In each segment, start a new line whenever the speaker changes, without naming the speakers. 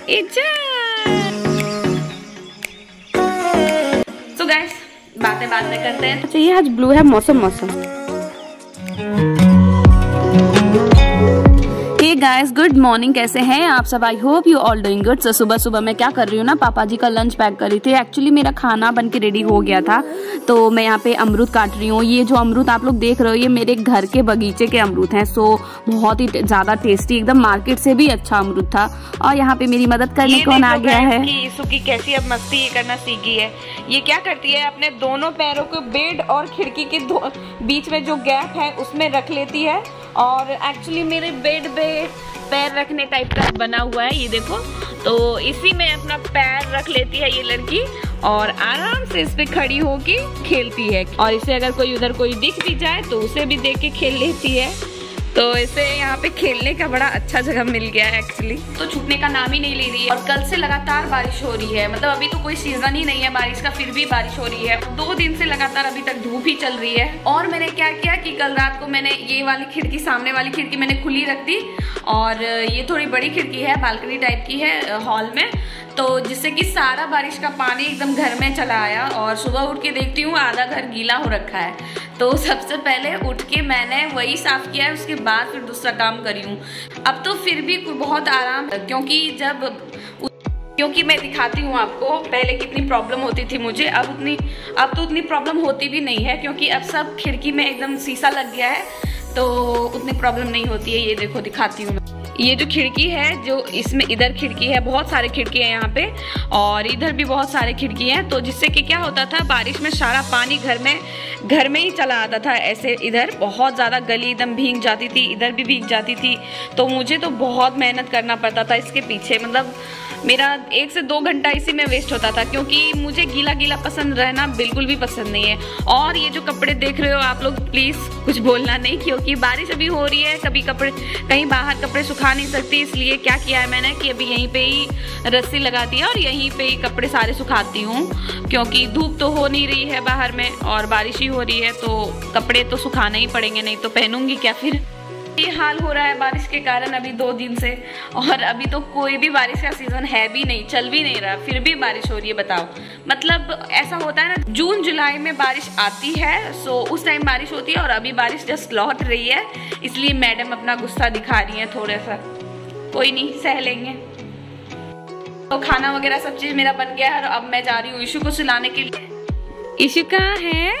So guys, बातें बाद में करते हैं। अच्छा, ये आज ब्लू है मौसम। हे गाइस, गुड मॉर्निंग, कैसे हैं आप सब? I hope you all doing good. So सुबह सुबह मैं क्या कर रही हूँ ना, पापा जी का लंच पैक कर रही थी। एक्चुअली मेरा खाना बन के रेडी हो गया था, तो मैं यहाँ पे अमरूद काट रही हूँ। ये जो अमरूद आप लोग देख रहे हो, ये मेरे घर के बगीचे के अमरूद हैं। सो बहुत ही ज्यादा टेस्टी, एकदम मार्केट से भी अच्छा अमरूद था। और यहाँ पे मेरी मदद करने कौन आ गया है? ईशु की कैसी अब मस्ती ये करना सीख गई है। ये क्या करती है, अपने दोनों पैरों को बेड और खिड़की के बीच में जो गैप है उसमें रख लेती है। और एक्चुअली मेरे बेड पे पैर रखने टाइप का बना हुआ है, ये देखो, तो इसी में अपना पैर रख लेती है ये लड़की और आराम से इस पे खड़ी होके खेलती है। और इसे अगर कोई उधर कोई दिख भी जाए तो उसे भी देख के खेल लेती है। तो इसे यहाँ पे खेलने का बड़ा अच्छा जगह मिल गया है एक्चुअली। तो छूटने का नाम ही नहीं ले रही है। और कल से लगातार बारिश हो रही है, मतलब अभी तो कोई सीजन ही नहीं है बारिश का, फिर भी बारिश हो रही है। 2 दिन से लगातार अभी तक धूप ही चल रही है। और मैंने क्या किया कि कल रात को मैंने ये वाली खिड़की, सामने वाली खिड़की मैंने खुली रख दी। और ये थोड़ी बड़ी खिड़की है, बालकनी टाइप की है हॉल में, तो जिससे कि सारा बारिश का पानी एकदम घर में चला आया। और सुबह उठ के देखती हूँ आधा घर गीला हो रखा है। तो सबसे पहले उठ के मैंने वही साफ किया है, उसके बाद फिर दूसरा काम करी हूँ। अब तो फिर भी बहुत आराम, क्योंकि मैं दिखाती हूँ आपको पहले कितनी प्रॉब्लम होती थी मुझे, अब तो उतनी प्रॉब्लम होती भी नहीं है, क्योंकि अब सब खिड़की में एकदम शीशा लग गया है, तो उतनी प्रॉब्लम नहीं होती है। ये देखो, दिखाती हूँ। ये जो खिड़की है, जो इसमें इधर खिड़की है, बहुत सारे खिड़की है यहाँ पे, और इधर भी बहुत सारे खिड़की हैं। तो जिससे कि क्या होता था, बारिश में सारा पानी घर में ही चला आता था। ऐसे इधर बहुत ज़्यादा गली एकदम भीग जाती थी, इधर भी भीग जाती थी। तो मुझे तो बहुत मेहनत करना पड़ता था इसके पीछे, मतलब मेरा 1 से 2 घंटा इसी में वेस्ट होता था, क्योंकि मुझे गीला गीला पसंद रहना बिल्कुल भी पसंद नहीं है। और ये जो कपड़े देख रहे हो आप लोग, प्लीज़ कुछ बोलना नहीं, क्योंकि बारिश अभी हो रही है, कभी कहीं बाहर कपड़े सुखा नहीं सकती। इसलिए क्या किया है मैंने कि अभी यहीं पे ही रस्सी लगा दी है और यहीं पे ही कपड़े सारे सुखाती हूँ, क्योंकि धूप तो हो नहीं रही है बाहर में और बारिश ही हो रही है, तो कपड़े तो सुखाना ही पड़ेंगे, नहीं तो पहनूंगी क्या फिर। ये हाल हो रहा है बारिश के कारण अभी 2 दिन से। और अभी तो कोई भी बारिश का सीजन है भी नहीं, चल भी नहीं रहा, फिर भी बारिश हो रही है। बताओ, मतलब ऐसा होता है ना, जून जुलाई में बारिश आती है, सो उस टाइम बारिश होती है, और अभी बारिश जस्ट लौट रही है। इसलिए मैडम अपना गुस्सा दिखा रही है थोड़ा सा, कोई नहीं, सह लेंगे। तो खाना वगैरह सब चीज मेरा बन गया है और अब मैं जा रही हूँ ईशु को सुलाने के लिए। ईशु कहाँ है?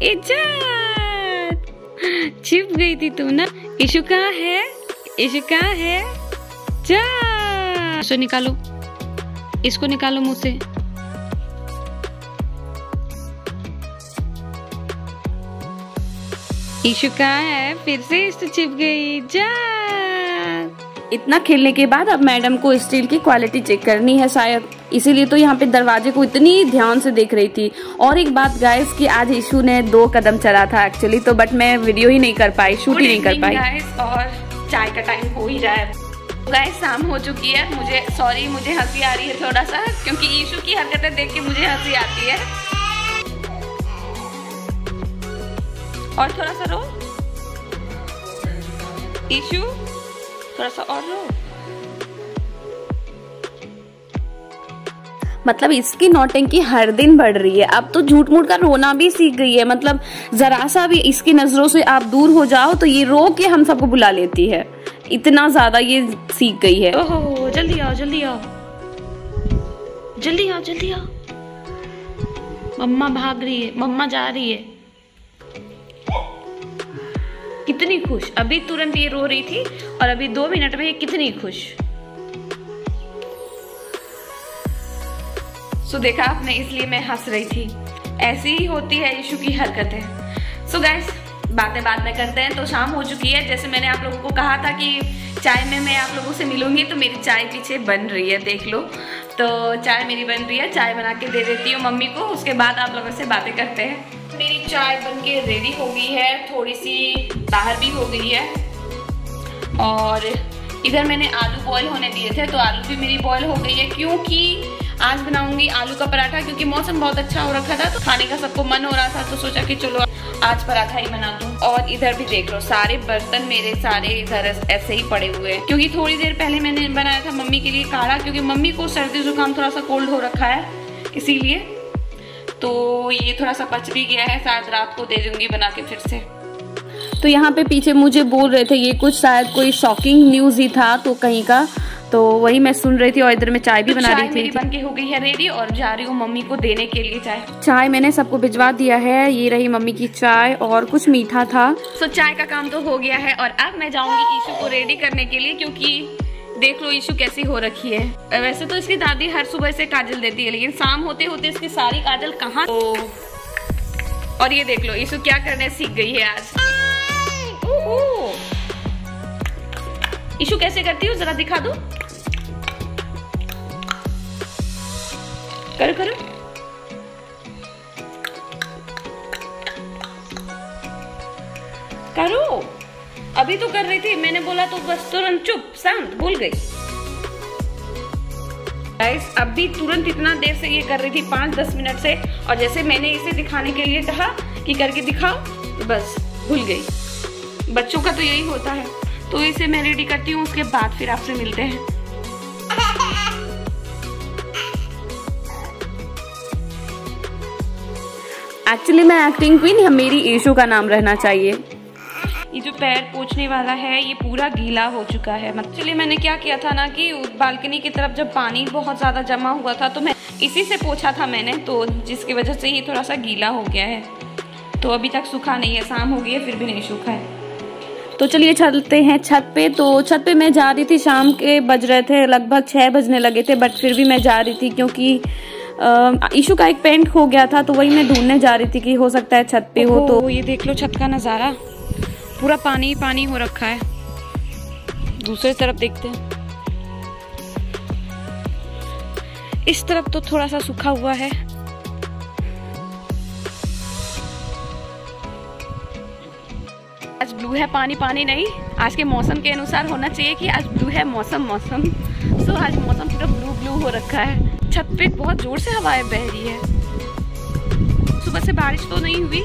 इज्जत, छिप गई थी तू ना। ईशु कहाँ है? ईशु कहाँ है? जा, इसको निकालो, इसको निकालो मुंह से। ईशु कहाँ है? फिर से ईशु छिप गई। जा, इतना खेलने के बाद अब मैडम को स्टील की क्वालिटी चेक करनी है शायद, इसीलिए तो यहाँ पे दरवाजे को इतनी ध्यान से देख रही थी। और एक बात गाइस, कि आज ईशु ने 2 कदम चला था एक्चुअली, तो बट मैं वीडियो ही नहीं कर पाई, शूट ही नहीं कर पाई गाइस। और चाय का टाइम हो ही रहा है गाइस, शाम हो चुकी है। मुझे हंसी आ रही है थोड़ा सा, क्योंकि ईशु की हरकतें देख के मुझे हंसी आती है। और थोड़ा सा रो ईशु, थोड़ा सा और रो। मतलब इसकी नौटंकी हर दिन बढ़ रही है। अब तो झूठ मूठ का रोना भी सीख गई है, मतलब जरा सा भी इसकी नजरों से आप दूर हो जाओ तो ये रो के हम सबको बुला लेती है, इतना ज्यादा ये सीख गई है। ओहो, जल्दी आओ, जल्दी आओ, जल्दी आओ, जल्दी आओ। मम्मा भाग रही है, मम्मा जा रही है। कितनी खुश, अभी तुरंत ये रो रही थी और अभी 2 मिनट में ये कितनी खुश। सो देखा आपने, इसलिए मैं हंस रही थी। ऐसी ही होती है ईशु की हरकतें। सो गाइस, बातें बाद में करते हैं। तो शाम हो चुकी है, जैसे मैंने आप लोगों को कहा था कि चाय में मैं आप लोगों से मिलूंगी, तो मेरी चाय पीछे बन रही है, देख लो। तो चाय मेरी बन रही है, चाय बना के दे देती हूँ मम्मी को, उसके बाद आप लोगों से बातें करते हैं। मेरी चाय बन के रेडी हो गई है, थोड़ी सी बाहर भी हो गई है। और इधर मैंने आलू बॉईल होने दिए थे, तो आलू भी मेरी बॉईल हो गई है, क्योंकि आज बनाऊंगी आलू का पराठा, क्योंकि मौसम बहुत अच्छा हो रखा था तो खाने का सबको मन हो रहा था, तो सोचा कि चलो आज पराठा ही बना दूं। और इधर भी देख लो, सारे बर्तन मेरे सारे इधर ऐसे ही पड़े हुए हैं, क्योंकि थोड़ी देर पहले मैंने बनाया था मम्मी के लिए काढ़ा, क्योंकि मम्मी को सर्दी जुकाम थोड़ा सा कोल्ड हो रखा है, इसीलिए तो ये थोड़ा सा बच भी गया है, शायद रात को दे दूंगी बना के फिर से। तो यहाँ पे पीछे मुझे बोल रहे थे ये कुछ शायद कोई शॉकिंग न्यूज ही था तो कहीं का, तो वही मैं सुन रही थी। और इधर मैं चाय भी बना रही थी। मेरी बन के हो गई है रेडी और जा रही हूँ मम्मी को देने के लिए चाय मैंने सबको भिजवा दिया है। ये रही मम्मी की चाय और कुछ मीठा था। तो चाय का काम तो हो गया है और अब मैं जाऊंगी ईशू को रेडी करने के लिए, क्योंकि देख लो ईशू कैसी हो रखी है। वैसे तो इसकी दादी हर सुबह से काजल देती है, लेकिन शाम होते होते इसकी सारी काजल कहाँ। और ये देख लो ईशू क्या करने सीख गई है आज। ईशू कैसे करती हो जरा दिखा दो। करो करो। करो, अभी तो कर रही थी, मैंने बोला तो बस तुरंत चुप शांत भूल गई। गाइस अभी तुरंत इतना देर से ये कर रही थी 5-10 मिनट से, और जैसे मैंने इसे दिखाने के लिए कहा कि करके दिखाओ तो बस भूल गई। बच्चों का तो यही होता है। तो इसे मैं रेडी करती हूँ, उसके बाद फिर आपसे मिलते हैं। एक्चुअली मैं एक्टिंग क्वीन, मेरी ईशू का नाम रहना चाहिए। ये जो पैर पोंछने वाला है ये पूरा गीला हो चुका है। एक्चुअली मैंने क्या किया था ना कि बालकनी की तरफ जब पानी बहुत ज़्यादा जमा हुआ था तो मैं इसी से पोंछा था मैंने, तो जिसकी वजह से ये थोड़ा सा गीला हो गया है। तो अभी तक सूखा नहीं है, शाम हो गई है फिर भी नहीं सूखा है। तो चलिए चलते हैं छत पे। तो छत पे मैं जा रही थी, शाम के बज रहे थे, लगभग 6 बजने लगे थे, बट फिर भी मैं जा रही थी क्योंकि ईशू का एक पेंट हो गया था, तो वही मैं ढूंढने जा रही थी कि हो सकता है छत पे हो। तो ये देख लो छत का नज़ारा, पूरा पानी पानी हो रखा है। दूसरी तरफ देखते हैं, इस तरफ तो थोड़ा सा सूखा हुआ है। आज ब्लू है, पानी पानी नहीं। आज के मौसम के अनुसार होना चाहिए कि आज ब्लू है मौसम। सो आज मौसम पूरा ब्लू ब्लू हो रखा है। छत पे बहुत जोर से हवाएं बह रही है। सुबह से बारिश तो नहीं हुई,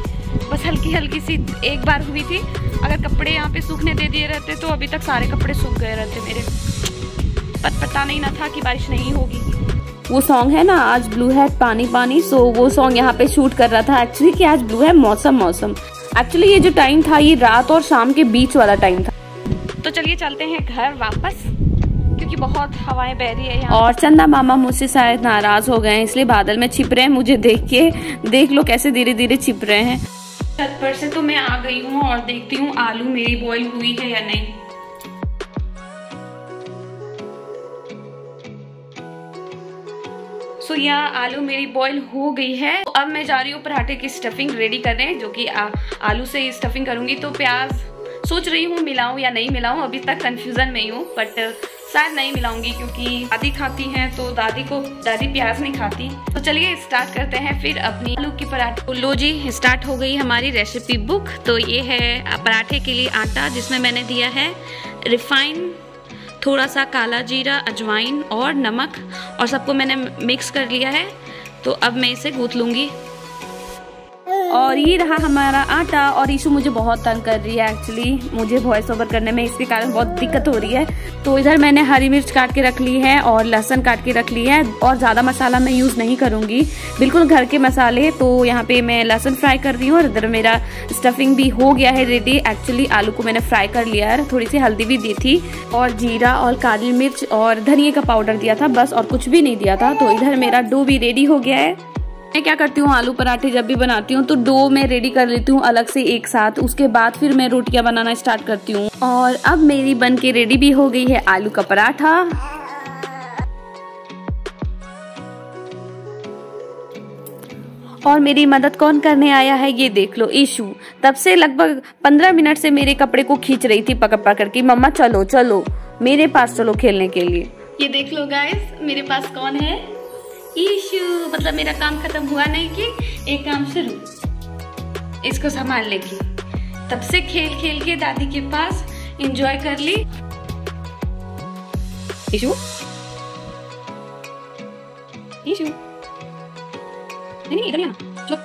बस हल्की हल्की सी एक बार हुई थी। अगर कपड़े यहाँ पे सूखने दे दिए रहते तो अभी तक सारे कपड़े सूख गए रहते मेरे। पता नहीं ना था कि बारिश नहीं होगी। वो सॉन्ग है ना आज ब्लू है पानी पानी, सो वो सॉन्ग यहाँ पे शूट कर रहा था एक्चुअली कि आज ब्लू है मौसम। एक्चुअली ये जो टाइम था ये रात और शाम के बीच वाला टाइम था। तो चलिए चलते हैं घर वापस, क्योंकि बहुत हवाएं बह रही है यहाँ। और चंदा मामा मुझसे शायद नाराज हो गए हैं, इसलिए बादल में छिप रहे हैं मुझे देख के। देख लो कैसे धीरे धीरे छिप रहे हैं। छत पर से तो मैं आ गई हूँ और देखती हूँ आलू मेरी बॉईल हुई है या नहीं। सो यहाँ आलू मेरी बॉईल हो गई है। तो अब मैं जा रही हूँ पराठे की स्टफिंग रेडी करने, जो कि आलू से स्टफिंग करूंगी। तो प्याज सोच रही हूँ मिलाऊं या नहीं मिलाऊं, अभी तक कंफ्यूजन में ही हूँ, बट शायद नहीं मिलाऊंगी क्योंकि दादी खाती हैं तो दादी प्याज नहीं खाती। तो चलिए स्टार्ट करते हैं फिर अपनी आलू की पराठे। लो जी, स्टार्ट हो गई हमारी रेसिपी बुक। तो ये है पराठे के लिए आटा, जिसमें मैंने दिया है रिफाइन, थोड़ा सा काला जीरा, अजवाइन और नमक, और सबको मैंने मिक्स कर लिया है। तो अब मैं इसे गूंथ लूँगी। और ये रहा हमारा आटा। और ईशू मुझे बहुत तंग कर रही है एक्चुअली, मुझे वॉइस ओवर करने में इसके कारण बहुत दिक्कत हो रही है। तो इधर मैंने हरी मिर्च काट के रख ली है और लहसुन काट के रख ली है, और ज़्यादा मसाला मैं यूज़ नहीं करूँगी, बिल्कुल घर के मसाले। तो यहाँ पे मैं लहसुन फ्राई कर रही हूँ और इधर मेरा स्टफिंग भी हो गया है रेडी। एक्चुअली आलू को मैंने फ्राई कर लिया है, थोड़ी सी हल्दी भी दी थी और जीरा और काली मिर्च और धनिया का पाउडर दिया था, बस और कुछ भी नहीं दिया था। तो इधर मेरा डो भी रेडी हो गया है। मैं क्या करती हूँ, आलू पराठे जब भी बनाती हूँ तो डो मैं रेडी कर लेती हूँ अलग से एक साथ, उसके बाद फिर मैं रोटियां बनाना स्टार्ट करती हूँ। और अब मेरी बन के रेडी भी हो गई है आलू का पराठा। और मेरी मदद कौन करने आया है ये देख लो, ईशू। तब से लगभग 15 मिनट से मेरे कपड़े को खींच रही थी पकड़ पकड़ के, मम्मा चलो चलो मेरे पास चलो खेलने के लिए। ये देख लो गाइस, मेरे पास कौन है, ईशू। मतलब मेरा काम खत्म हुआ नहीं कि एक काम शुरू, इसको संभाल लेगी। तब से खेल खेल के दादी के पास एंजॉय कर ली। ईशू ईशु नहीं इधर आना, चुप।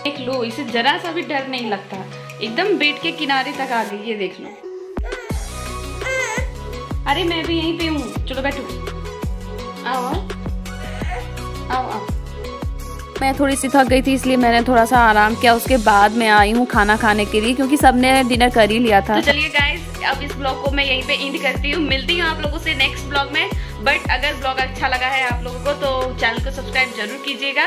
देख लो, इसे जरा सा भी डर नहीं लगता, एकदम बेड के किनारे तक आ गई, ये देख लो। अरे मैं भी यहीं पे हूँ, चलो बैठो, आओ आओ आओ। मैं थोड़ी सी थक गई थी इसलिए मैंने थोड़ा सा आराम किया, उसके बाद मैं आई हूँ खाना खाने के लिए क्योंकि सबने डिनर कर ही लिया था। तो चलिए गाइस, अब इस ब्लॉग को मैं यहीं पे एंड करती हूँ, मिलती हूँ आप लोगों से नेक्स्ट ब्लॉग में। बट अगर ब्लॉग अच्छा लगा है आप लोगों को तो चैनल को सब्सक्राइब जरूर कीजिएगा।